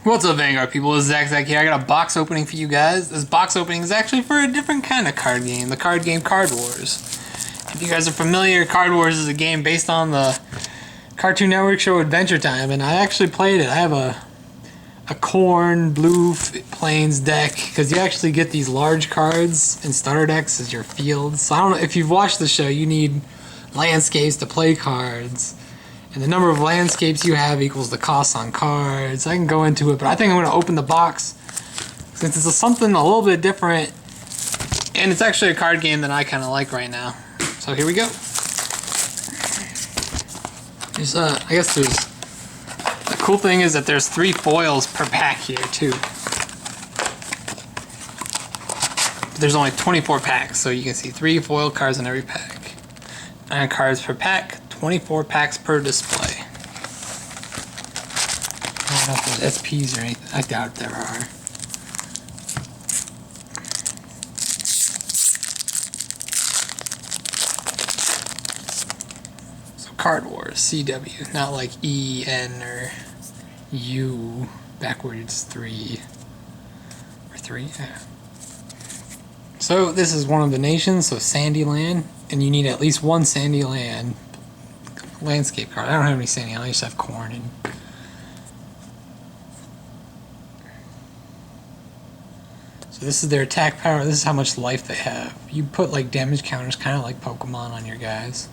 What's up, Vanguard people? This is Zach here. I got a box opening for you guys. This box opening is actually for a different kind of card game, the card game Card Wars. If you guys are familiar, Card Wars is a game based on the Cartoon Network show Adventure Time, and I actually played it. I have a Corn Blue Plains deck, because you actually get these large cards in starter decks as your fields. So I don't know, if you've watched the show, you need landscapes to play cards. And the number of landscapes you have equals the cost on cards. I can go into it, but I think I'm going to open the box since it's something a little bit different. And it's actually a card game that I kind of like right now. So here we go. There's, I guess there's... The cool thing is that there's 3 foils per pack here, too. But there's only 24 packs, so you can see 3 foil cards in every pack. 9 cards per pack. 24 packs per display. I don't know if there's SPs or anything. I doubt there are. So Card Wars, CW, not like E, N, or U, backwards 3. Or 3, yeah. So this is one of the nations, so Sandy Land, and you need at least 1 Sandy Land landscape card. I don't have any sandy, I just have corn. And so this is their attack power. This is how much life they have. You put like damage counters, kind of like Pokemon, on your guys.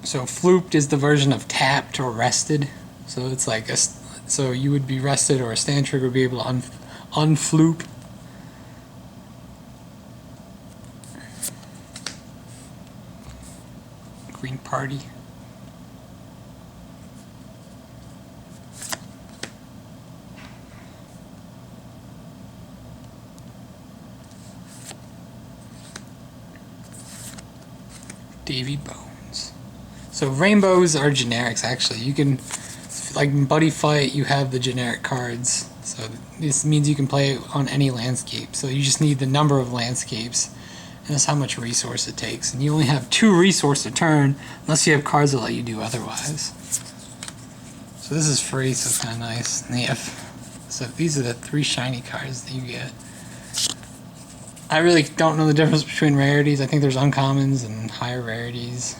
So flooped is the version of tapped or rested. So it's like so you would be rested, or a stand trigger would be able to unfloop. Green Party. Davy Bones. So rainbows are generics, actually. You can, like in Buddy Fight, you have the generic cards. So this means you can play on any landscape. So you just need the number of landscapes. And that's how much resource it takes. And you only have 2 resource a turn, unless you have cards that let you do otherwise. So this is free, so it's kind of nice. And so these are the 3 shiny cards that you get. I really don't know the difference between rarities. I think there's uncommons and higher rarities.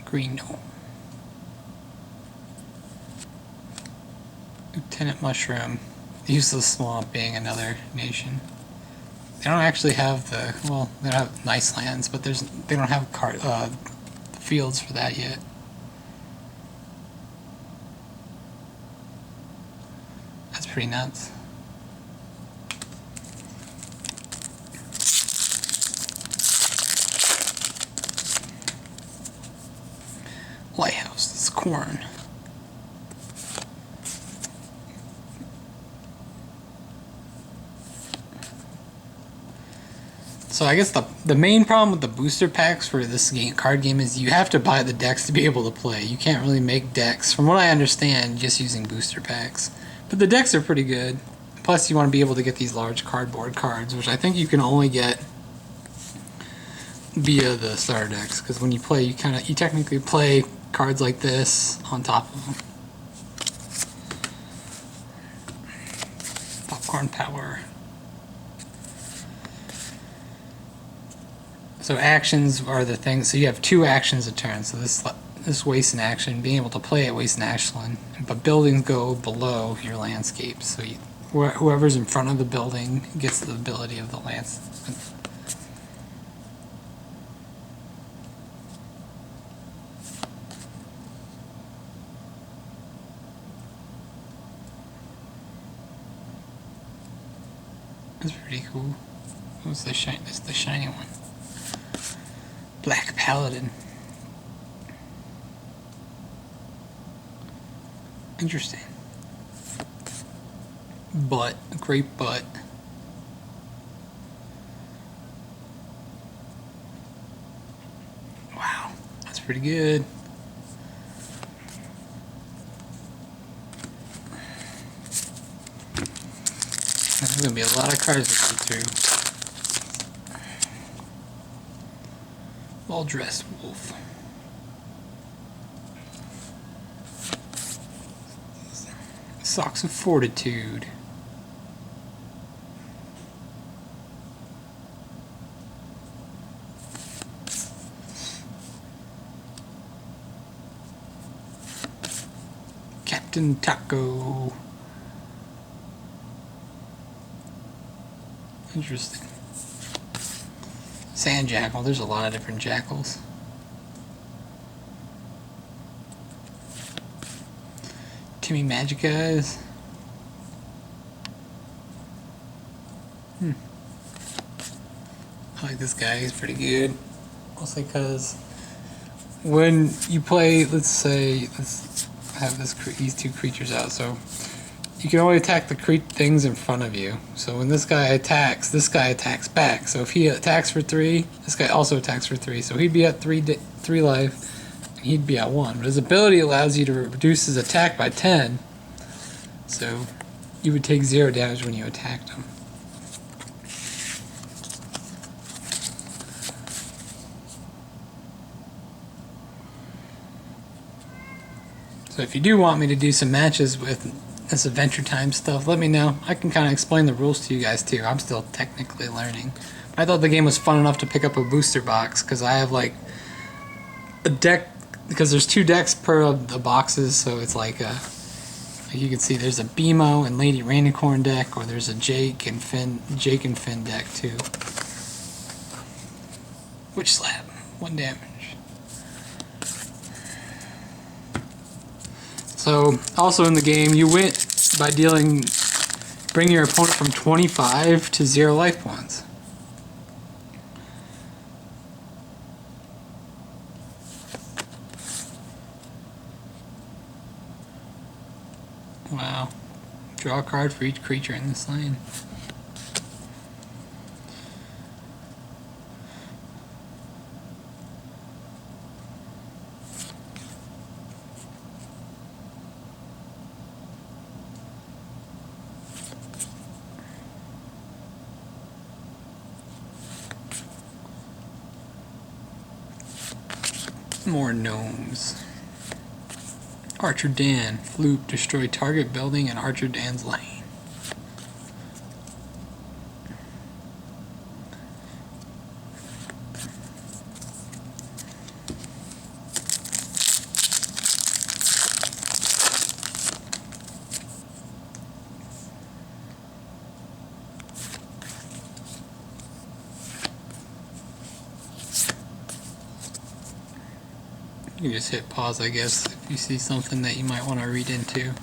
Green Gnome. Lieutenant Mushroom. Useless Swamp being another nation. They don't actually have the, well, they don't have nice lands, but they don't have fields for that yet. That's pretty nuts. Lighthouse, it's corn. So I guess the main problem with the booster packs for this card game is you have to buy the decks to be able to play. You can't really make decks, from what I understand, just using booster packs. But the decks are pretty good. Plus you want to be able to get these large cardboard cards, which I think you can only get via the starter decks. Because when you play, you technically play cards like this on top of them. Popcorn Power. So actions are the things. So you have 2 actions a turn. So this wastes an action. Being able to play it wastes an action. But buildings go below your landscape. So whoever's in front of the building gets the ability of the landscape. That's pretty cool. What's the shiny? That's the shiny one. Black Paladin. Interesting. Butt. Great butt. Wow. That's pretty good. There's going to be a lot of cards to go through. Well-dressed wolf. Socks of fortitude. Captain Taco. Interesting. Sand jackal. There's a lot of different jackals. Timmy Magic Eyes. I like this guy. He's pretty good. Mostly because when you play, let's say, let's have these two creatures out. So you can only attack the things in front of you. So when this guy attacks back. So if he attacks for 3, this guy also attacks for 3. So he'd be at 3 life, and he'd be at 1. But his ability allows you to reduce his attack by 10. So you would take 0 damage when you attacked him. So if you do want me to do some matches with this Adventure Time stuff, let me know. I can kind of explain the rules to you guys too. I'm still technically learning. I thought the game was fun enough to pick up a booster box because I have like a deck, because there's 2 decks per of the boxes, so it's like you can see there's a BMO and Lady Rainicorn deck, or there's a Jake and Finn deck too. Witch Slap, 1 damage. So, also in the game, you win by bring your opponent from 25 to 0 life points. Wow. Draw a card for each creature in this lane. More gnomes. Archer Dan, Floop, destroy target building in Archer Dan's lane. You can just hit pause, I guess, if you see something that you might want to read into.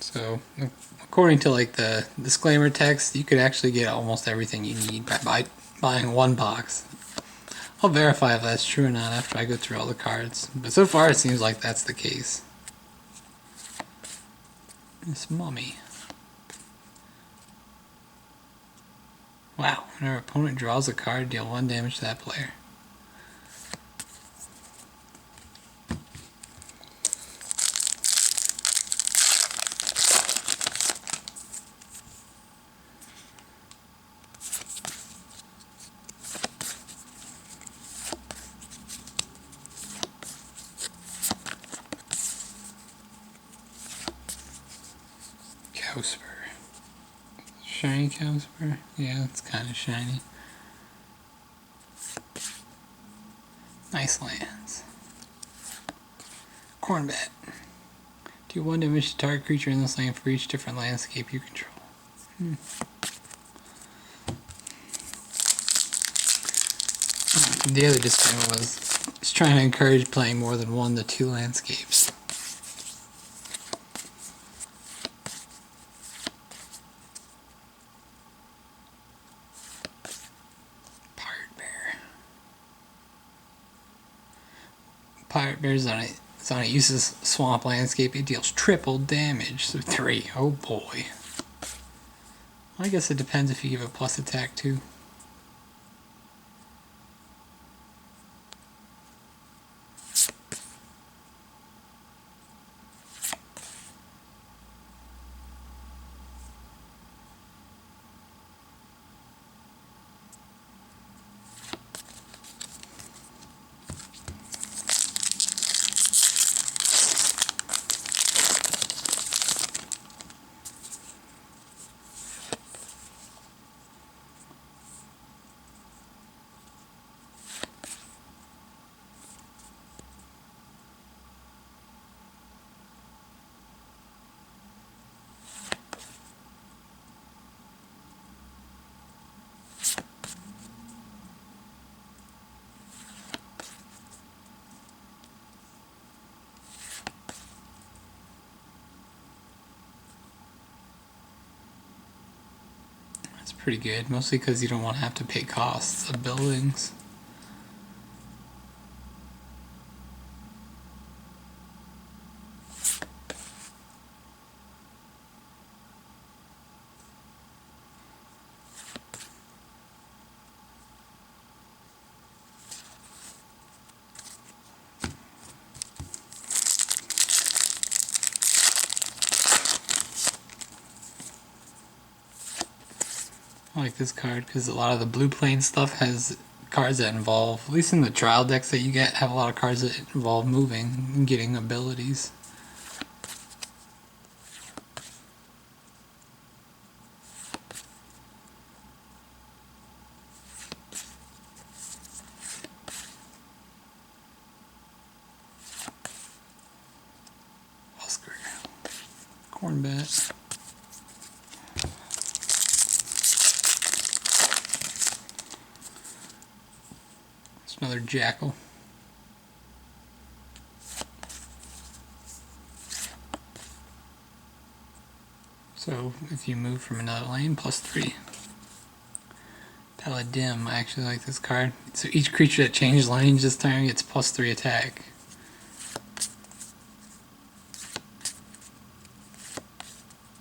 So, according to like the disclaimer text, you could actually get almost everything you need by buying 1 box. I'll verify if that's true or not after I go through all the cards, but so far it seems like that's the case. This mummy. Wow, when our opponent draws a card, deal 1 damage to that player. Cowspur. Shiny Cowspur? Yeah, it's kind of shiny. Nice lands. Cornbat. Do 1 damage to target creature in this lane for each different landscape you control. The other disclaimer was trying to encourage playing more than 1 to 2 landscapes. Pirate Bear's on It's on a useless swamp landscape. It deals triple damage, so 3. Oh boy. I guess it depends if you give a plus attack too. That's pretty good, mostly because you don't want to have to pay costs of buildings. I like this card because a lot of the blue plane stuff has cards that involve, at least in the trial decks that you get, have a lot of cards that involve moving and getting abilities. Oscar. Cornbat. Another Jackal. So if you move from another lane, +3. Paladin, I actually like this card. So each creature that changes lanes this turn gets +3 attack.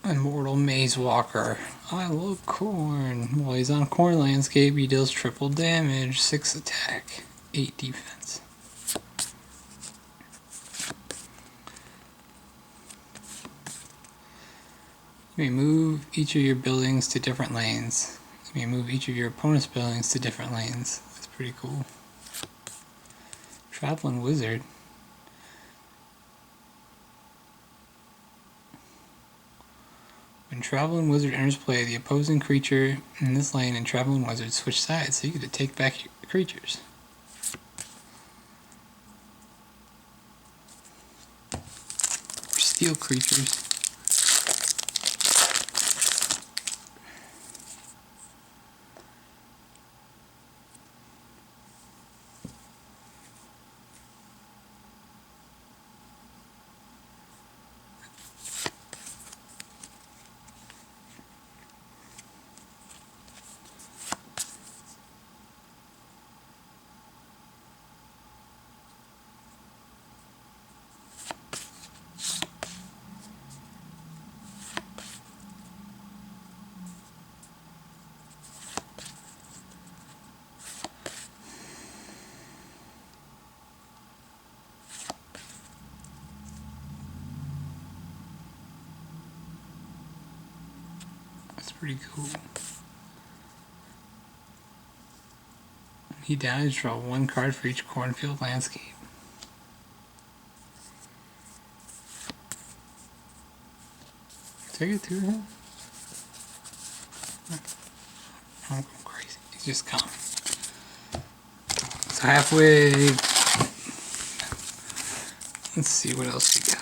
Immortal Maze Walker. I love corn. While he's on corn landscape, he deals triple damage, 6 attack, 8 defense. You may move each of your buildings to different lanes. You may move each of your opponent's buildings to different lanes. That's pretty cool. Traveling Wizard. When Traveling Wizard enters play, the opposing creature in this lane and Traveling Wizard switch sides, so you get to take back your creatures. Or steal creatures. That's pretty cool. He dies, draw 1 card for each cornfield landscape. Did I get through him? I'm going crazy. He's just coming. So halfway. Let's see what else we got.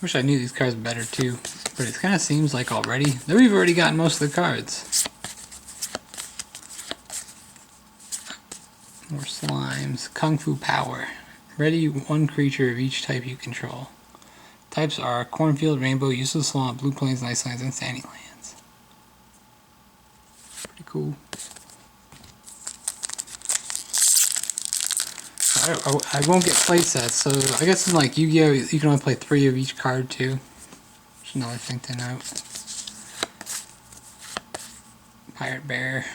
Wish I knew these cards better too, but it kind of seems like already that we've already gotten most of the cards. More slimes. Kung Fu Power. Ready 1 creature of each type you control. Types are Cornfield, Rainbow, Useless Swamp, Blue Plains, Nice Lands, and Sandy Lands. Pretty cool. I won't get play sets, so I guess in like Yu-Gi-Oh! You can only play 3 of each card too. Just another thing to note. Pirate Bear.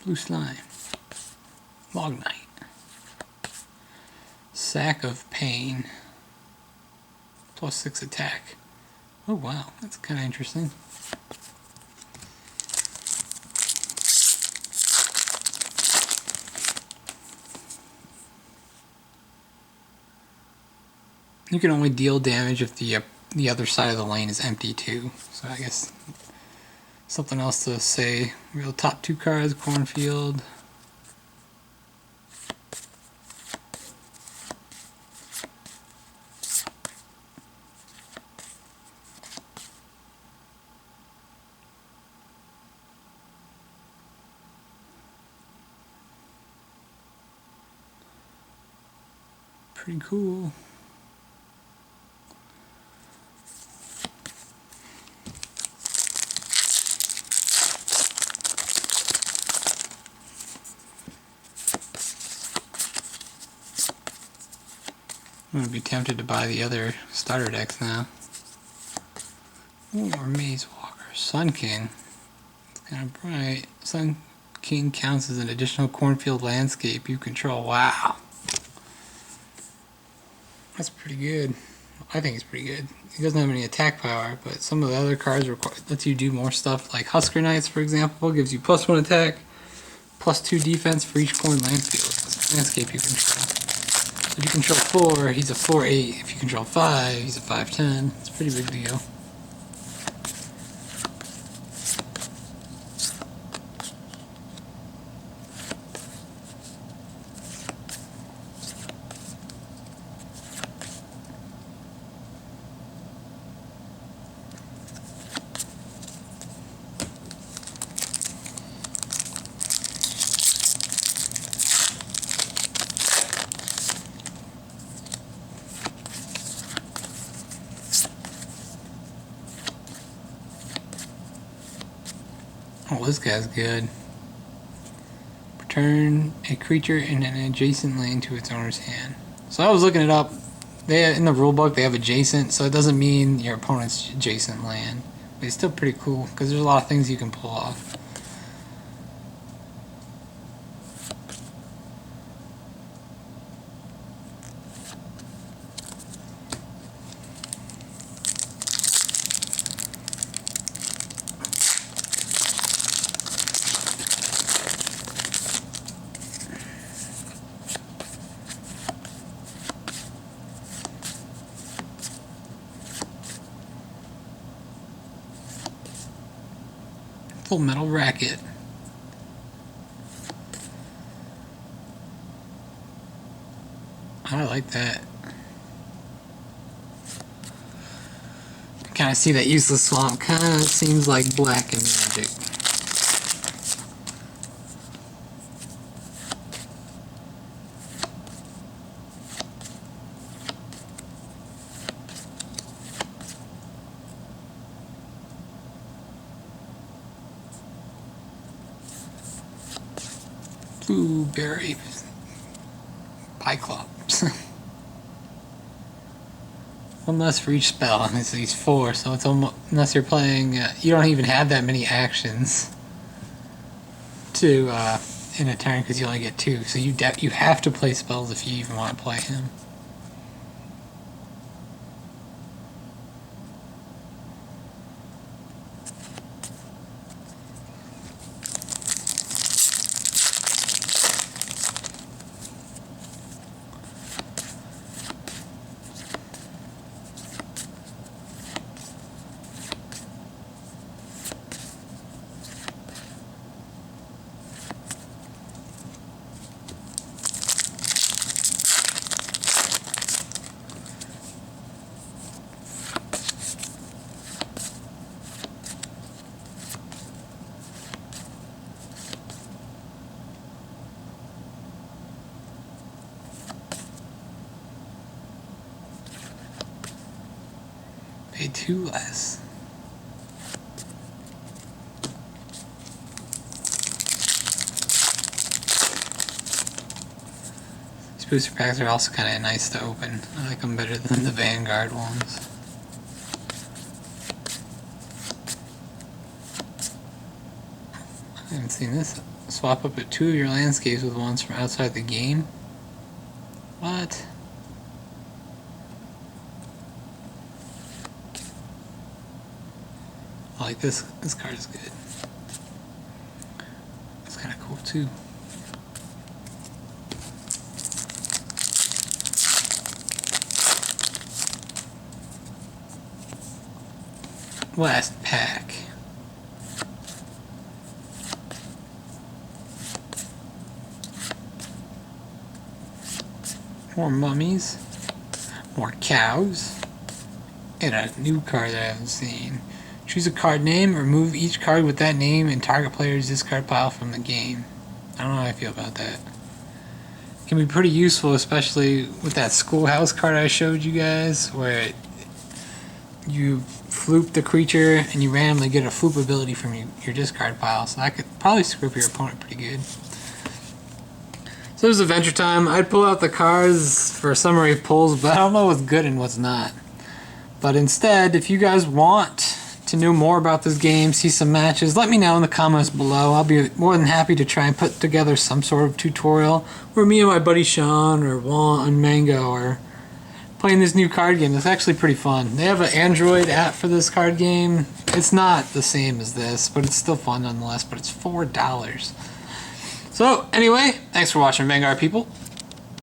Blue Slime. Log Knight. Sack of Pain. +6 attack. Oh wow, that's kind of interesting. You can only deal damage if the other side of the lane is empty too. So I guess something else to say. Real top 2 cards, Cornfield. Pretty cool. I'm going to be tempted to buy the other starter decks now. Or Maze Walker. Sun King. It's kind of bright. Sun King counts as an additional cornfield landscape you control. Wow. That's pretty good. I think it's pretty good. He doesn't have any attack power, but some of the other cards lets you do more stuff. Like Husker Knights, for example, gives you +1 attack, +2 defense for each corn landscape you control. If you control 4, he's a 4/8. If you control 5, he's a 5/10. It's a pretty big deal. Oh, this guy's good. Return a creature in an adjacent lane to its owner's hand. So I was looking it up. In the rulebook they have adjacent, so it doesn't mean your opponent's adjacent land. But it's still pretty cool because there's a lot of things you can pull off. Full Metal Racket. I like that. Kind of see that Useless Swamp. Kind of seems like black in Magic. Blueberry Pyclops. One less for each spell, and it's these 4, so it's almost, unless you're playing, you don't even have that many actions to in a turn because you only get 2. So you have to play spells if you even want to play him. Pay 2 less. booster packs are also kind of nice to open. I like them better than the Vanguard ones. I haven't seen this. Swap up at 2 of your landscapes with ones from outside the game. What? I like this. This card is good. It's kind of cool too. Last pack. More mummies. More cows. And a new card that I haven't seen. Choose a card name, remove each card with that name, and target player's discard pile from the game. I don't know how I feel about that. It can be pretty useful, especially with that schoolhouse card I showed you guys, where you floop the creature and you randomly get a floop ability from your discard pile. So that could probably screw up your opponent pretty good. So there's Adventure Time. I'd pull out the cards for summary pulls, but I don't know what's good and what's not. But instead, if you guys want to know more about this game, see some matches, let me know in the comments below. I'll be more than happy to try and put together some sort of tutorial where me and my buddy Sean or Juan and Mango are playing this new card game. It's actually pretty fun. They have an Android app for this card game. It's not the same as this, but it's still fun nonetheless, but it's $4. So anyway, thanks for watching, Vanguard people.